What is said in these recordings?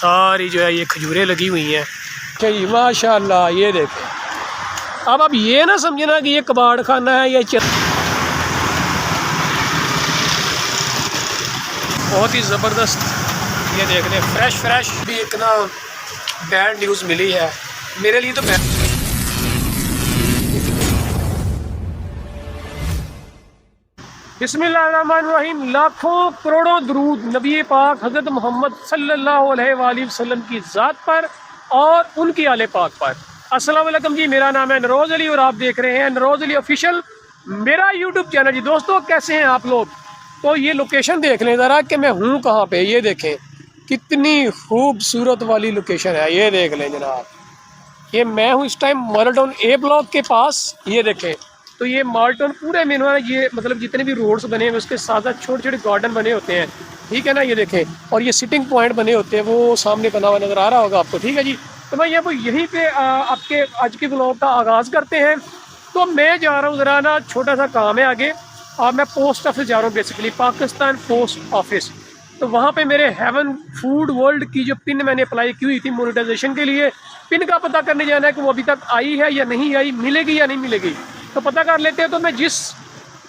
सारी जो है ये खजूरें लगी हुई हैं। अच्छा जी माशाल्लाह, ये देखें। अब ये ना समझना कि ये कबाड़ खाना है या बहुत ही ज़बरदस्त। ये देख लें फ्रेश भी एक ना बैड न्यूज़ मिली है मेरे लिए तो बिस्मिल्लाहिर्रहमानिर्रहीम। लाखों करोड़ों दरूद नबी पाक हज़रत मोहम्मद सल्लल्लाहु अलैहि वसल्लम की ज़ात पर और उनकी आले पाक पर। अस्सलाम वालेकुम जी, मेरा नाम है नरोज़ अली और आप देख रहे हैं नरोज़ अली ऑफिशियल, मेरा यूट्यूब चैनल। जी दोस्तों, कैसे हैं आप लोग? तो ये लोकेशन देख लें ज़रा कि मैं हूँ कहाँ पे। ये देखें कितनी खूबसूरत वाली लोकेशन है। ये देख लें जनाब, ये मैं हूँ इस टाइम मॉडल टाउन ए ब्लॉक के पास। ये देखें, तो ये मॉडल टाउन पूरे में ये मतलब जितने भी रोड्स बने हैं उसके साथ साथ छोटे छोटे गार्डन बने होते हैं, ठीक है ना। ये देखें, और ये सिटिंग पॉइंट बने होते हैं, वो सामने बना हुआ नज़र आ रहा होगा आपको, ठीक है जी। तो मैं यहाँ पर यहीं पे आपके आज के ब्लॉग का आगाज़ करते हैं। तो मैं जा रहा हूँ ज़रा ना, छोटा सा काम है आगे, और मैं पोस्ट ऑफिस जा रहा हूँ, बेसिकली पाकिस्तान पोस्ट ऑफिस। तो वहाँ पे मेरे हेवन फूड वर्ल्ड की जो पिन मैंने अप्लाई की हुई थी मोनेटाइजेशन के लिए, पिन का पता करने जाना है कि वो अभी तक आई है या नहीं आई, मिलेगी या नहीं मिलेगी, तो पता कर लेते हैं। तो मैं जिस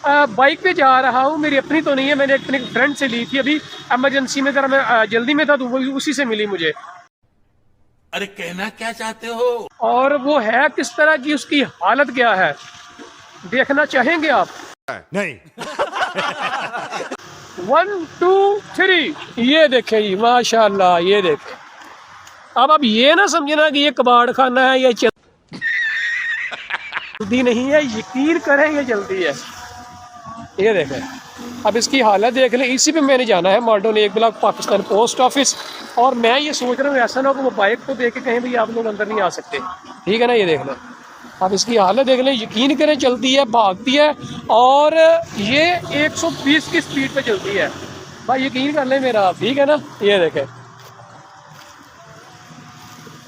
बाइक पे जा रहा हूँ, मेरी अपनी तो नहीं है, मैंने अपने फ्रेंड से ली थी अभी एमरजेंसी में, ज़रा मैं जल्दी में था तो वो उसी से मिली मुझे। अरे कहना क्या चाहते हो? और वो है किस तरह की, उसकी हालत क्या है, देखना चाहेंगे आप? नहीं। 1 2 3, ये देखें जी माशाल्लाह। ये देखें, अब ये ना समझना कि ये कबाड़ खाना है या जल्दी नहीं है, यकीन करें ये जल्दी है। ये देखें, अब इसकी हालत देख लें। इसी पे मैंने जाना है मॉडल टाउन एक ब्लॉक पाकिस्तान पोस्ट ऑफिस। और मैं ये सोच रहा हूँ ऐसा ना हो कि वो बाइक को देख के कहीं भी आप लोग अंदर नहीं आ सकते, ठीक है ना। ये देख लें, अब इसकी हालत देख लें, यकीन करें चलती है, भागती है, और ये 120 की स्पीड पे चलती है भाई, यकीन कर लें मेरा, ठीक है ना। ये देखें,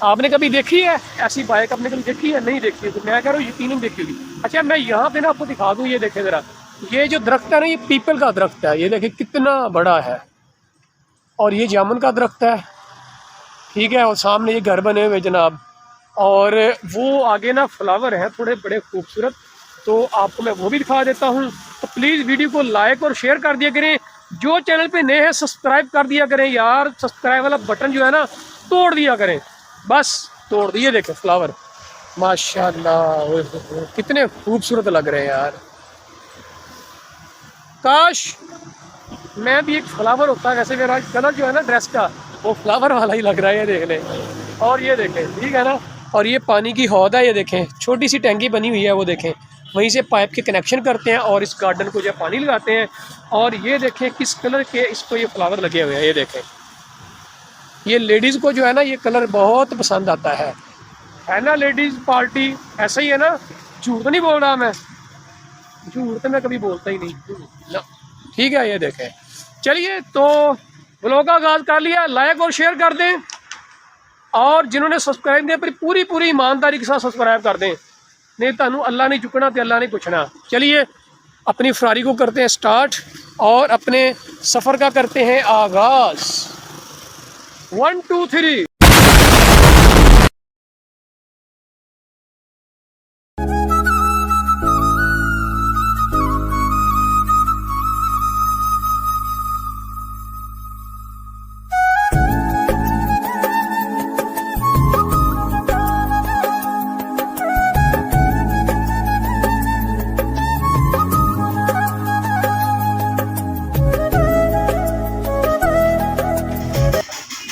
आपने कभी देखी है ऐसी बाइक? आपने कभी देखी है? नहीं देखी है, तो मैं कह रहा हूँ यकीनन देखी होगी। अच्छा, मैं यहाँ पे ना आपको दिखा दूँ, ये देखें ज़रा, ये जो दरख्त है ना, ये पीपल का दरख्त है। ये देखें कितना बड़ा है, और ये जामुन का दरख्त है, ठीक है। और सामने ये घर बने हुए जनाब, और वो आगे ना फ्लावर हैं थोड़े बड़े खूबसूरत, तो आपको मैं वो भी दिखा देता हूँ। तो प्लीज़ वीडियो को लाइक और शेयर कर दिया करें, जो चैनल पे नए हैं सब्सक्राइब कर दिया करें यार, सब्सक्राइब वाला बटन जो है ना तोड़ दिया करें, बस तोड़ दिए। देखें फ्लावर माशाल्लाह, कितने खूबसूरत लग रहे हैं यार। काश मैं भी एक फ्लावर होता। वैसे मेरा कलर जो है ना ड्रेस का, वो फ्लावर वाला ही लग रहा है, ये देख लें। और ये देखें, ठीक है ना, और ये पानी की हौद है। ये देखें छोटी सी टैंकी बनी हुई है, वो देखें वहीं से पाइप के कनेक्शन करते हैं और इस गार्डन को जो है पानी लगाते हैं। और ये देखें किस कलर के इसको ये फ्लावर लगे हुए हैं। ये देखें, ये लेडीज़ को जो है ना ये कलर बहुत पसंद आता है ना। लेडीज़ पार्टी ऐसा ही है ना, झूठ तो नहीं बोल रहा मैं, झूठ तो मैं कभी बोलता ही नहीं ना, ठीक है। ये देखें, चलिए तो ब्लॉग का आगाज़ कर लिया, लाइक और शेयर कर दें, और जिन्होंने सब्सक्राइब दिया पूरी पूरी ईमानदारी के साथ सब्सक्राइब कर दें, नहीं तो अल्लाह नहीं चुकना तो अल्लाह नहीं पूछना। चलिए अपनी फरारी को करते हैं स्टार्ट और अपने सफ़र का करते हैं आगाज़। 1 2 3।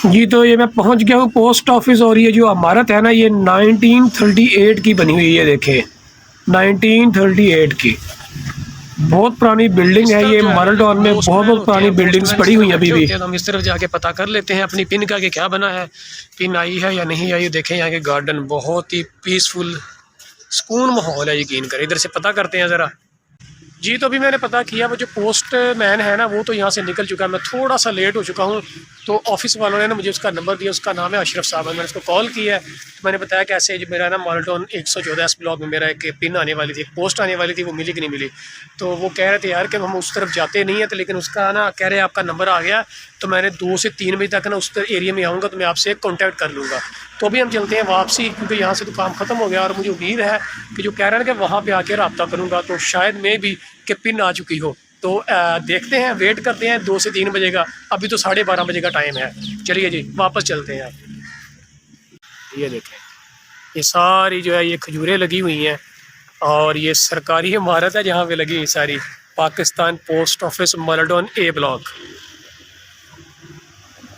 जी तो ये मैं पहुंच गया हूँ पोस्ट ऑफिस, और ये जो इमारत है ना ये 1938 की बनी हुई है। ये देखें 1938 की बहुत पुरानी बिल्डिंग है ये। मॉडल टाउन में बहुत पुरानी बिल्डिंग्स पड़ी हुई हैं अभी भी। हम इस तरफ जाके पता कर लेते हैं अपनी पिन का कि क्या बना है, पिन आई है या नहीं आई। देखें यहाँ के गार्डन बहुत ही पीसफुल सुकून माहौल है, यकीन करें। इधर से पता करते हैं ज़रा। जी तो अभी मैंने पता किया, वो जो पोस्ट मैन है ना वो तो यहाँ से निकल चुका है, मैं थोड़ा सा लेट हो चुका हूँ। तो ऑफिस वालों ने मुझे उसका नंबर दिया, उसका नाम है अशरफ साहब है। मैंने उसको कॉल किया है, तो मैंने बताया कि ऐसे मेरा ना मॉडल टाउन 114 ब्लॉक में मेरा एक पिन आने वाली थी, पोस्ट आने वाली थी, वो मिली कि नहीं मिली। तो वो कह रहे थे यार कि हम उस तरफ जाते नहीं हैं, तो लेकिन उसका ना कह रहे आपका नंबर आ गया, तो मैंने 2 से 3 बजे तक ना उस एरिया में आऊँगा तो मैं आपसे कॉन्टैक्ट कर लूँगा। तो अभी हम चलते हैं वापसी, क्योंकि यहाँ से तो काम ख़त्म हो गया और मुझे उम्मीद है कि जो कह रहे हैं कि वहाँ पे आके रब्ता करूँगा तो शायद मैं भी कि पिन आ चुकी हो। तो देखते हैं, वेट करते हैं 2 से 3 बजे का। अभी तो 12:30 बजे का टाइम है। चलिए जी वापस चलते हैं। ये देखें, ये सारी जो है ये खजूरें लगी हुई हैं और ये सरकारी इमारत है जहाँ पे लगी हुई सारी, पाकिस्तान पोस्ट ऑफिस मालेडोन ए ब्लॉक।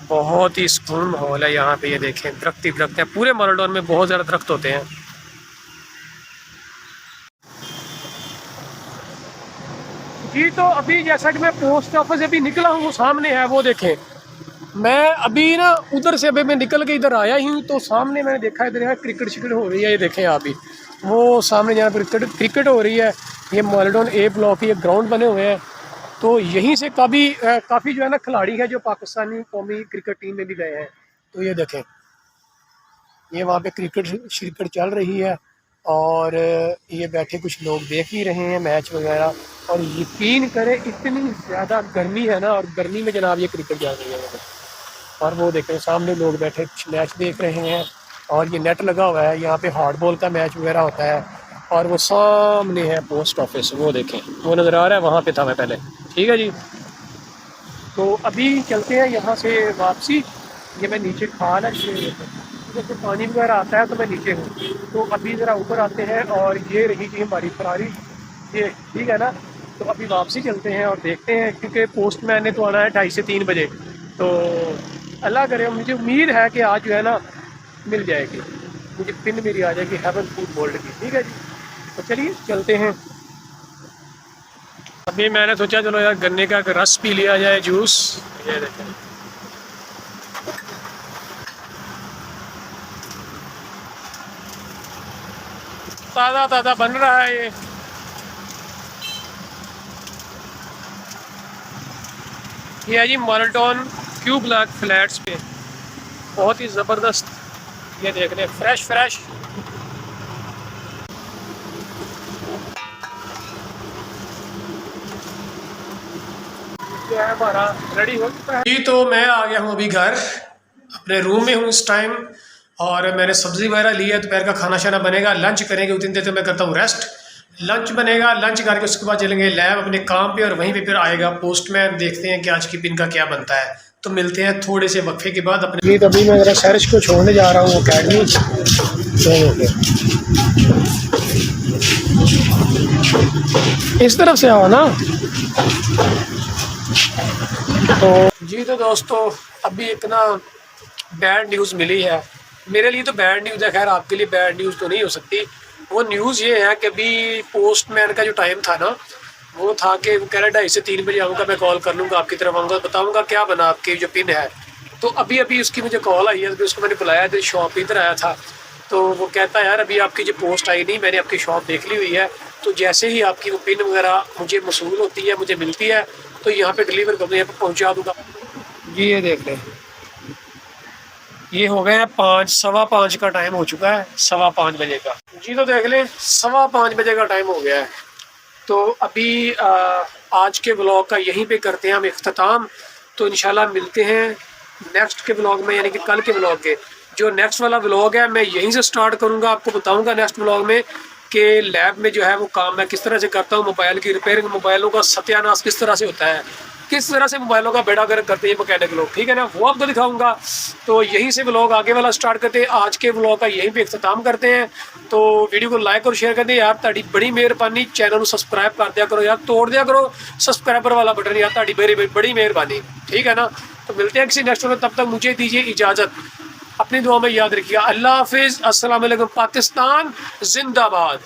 बहुत ही सुकून माहौल है यहाँ पे। ये देखें दरख्त ही दरख्त हैं, पूरे मालेडोन में बहुत ज़्यादा दरख्त होते हैं। जी तो अभी जैसा कि मैं पोस्ट ऑफिस अभी निकला हूँ, वो सामने है, वो देखें। मैं अभी ना उधर से अभी मैं निकल के इधर आया ही हूँ तो सामने मैंने देखा इधर है क्रिकेट हो रही है। ये देखें आप ही, वो सामने जहाँ पर क्रिकेट हो रही है, ये मालेडोन ए ब्लॉक, ये ग्राउंड बने हुए हैं। तो यहीं से काफ़ी जो है ना खिलाड़ी है जो पाकिस्तानी कौमी क्रिकेट टीम में भी गए हैं। तो ये देखें, ये वहाँ पे क्रिकेट चल रही है और ये बैठे कुछ लोग देख ही रहे हैं मैच वगैरह। और यकीन करें इतनी ज़्यादा गर्मी है ना, और गर्मी में जनाब ये क्रिकेट चल रही है। और वो देखें सामने लोग बैठे मैच देख रहे हैं और ये नेट लगा हुआ है, यहाँ पे हार्ड बॉल का मैच वगैरह होता है। और वो सामने है पोस्ट ऑफिस, वो देखें, वो नज़र आ रहा है, वहाँ पे था मैं पहले। ठीक है जी, तो अभी चलते हैं यहाँ से वापसी। ये मैं नीचे खाल है, जैसे पानी वगैरह आता है तो मैं नीचे हूँ। तो अभी ज़रा ऊपर आते हैं और ये रही जी हमारी फरारी, ये ठीक है ना। तो अभी वापसी चलते हैं और देखते हैं, क्योंकि पोस्टमैन ने तो आना है 2:30 से 3 बजे। तो अल्लाह करे, मुझे उम्मीद है कि आज जो है ना मिल जाएगी, मुझे पिन मेरी आ जाएगी हेवन फूड गोल्ड की। ठीक है जी, तो चलिए चलते हैं। अभी मैंने सोचा चलो यार गन्ने का रस पी लिया जाए, जूस। ये देखें ताज़ा ताज़ा बन रहा है ये है जी मालेडोन क्यू ब्लॉक फ्लैट्स पे, बहुत ही ज़बरदस्त। ये देख रहे फ्रेश जो है हमारा रेडी हो चुका है जी। तो मैं आ गया हूँ अभी घर, अपने रूम में हूँ इस टाइम, और मैंने सब्ज़ी वगैरह ली है। दोपहर का खाना शाना बनेगा, लंच करेंगे। उतनी देर तो मैं करता हूँ रेस्ट। लंच बनेगा, लंच करके उसके बाद चलेंगे लैब अपने काम पे, और वहीं पे फिर आएगा पोस्टमैन। देखते हैं कि आज की पिन का क्या बनता है। तो मिलते हैं थोड़े से वक्फे के बाद अपने। जी तो अभी मैं ज़रा सैरिश को छोड़ने जा रहा हूँ अकेडमी। इस तरफ से आओ ना। तो जी तो दोस्तों अभी एक ना बैड न्यूज़ मिली है। मेरे लिए तो बैड न्यूज़ है, खैर आपके लिए बैड न्यूज़ तो नहीं हो सकती। वो न्यूज़ ये है कि अभी पोस्टमैन का जो टाइम था ना, वो था कि वो कह रहा 2:30 से 3 बजे आऊँगा, मैं कॉल कर लूँगा आपकी तरफ आऊँगा, बताऊँगा क्या बना आपकी जो पिन है। तो अभी उसकी मुझे कॉल आई है, तो उसको मैंने बुलाया तो शॉप इधर आया था। तो वो कहता है यार अभी आपकी जो पोस्ट आई नहीं, मैंने आपकी शॉप देख ली हुई है, तो जैसे ही आपकी वो पिन वगैरह मुझे मसूल होती है, मुझे मिलती है, तो यहाँ पे डिलीवर कर दूँ, यहाँ पे पहुँचा दूँगा। जी ये देख लें, ये हो गए हैं 5, 5:15 का टाइम हो चुका है, 5:15 बजे का। जी तो देख लें 5:15 बजे का टाइम हो गया है। तो अभी आज के व्लॉग का यहीं पे करते हैं हम इख्तिताम। तो इंशाल्लाह मिलते हैं नेक्स्ट के व्लॉग में, यानी कि कल के व्लॉग के। जो नेक्स्ट वाला व्लॉग है मैं यहीं से स्टार्ट करूँगा, आपको बताऊँगा नेक्स्ट व्लॉग में कि लैब में जो है वो काम मैं किस तरह से करता हूँ, मोबाइल की रिपेयरिंग, मोबाइलों का सत्यानाश किस तरह से होता है, किस तरह से मोबाइलों का बेड़ा गर्क करते हैं मैकेनिक लोग, ठीक है ना, वो आपको दिखाऊंगा। तो यहीं से व्लॉग आगे वाला स्टार्ट करते हैं, आज के व्लॉग का यहीं पे इख्तिताम करते हैं। तो वीडियो को लाइक और शेयर कर दें यार, ताड़ी बड़ी मेहरबानी। चैनल को सब्सक्राइब कर दिया करो यार, तोड़ दिया करो सब्सक्राइबर वाला बटन यार, ताड़ी बड़ी मेहरबानी, ठीक है ना। तो मिलते हैं किसी नेक्स्ट में, तब तक मुझे दीजिए इजाज़त, अपनी दुआ में याद रखिएगा। अल्लाह हाफिज़, अस्सलाम वालेकुम, पाकिस्तान जिंदाबाद।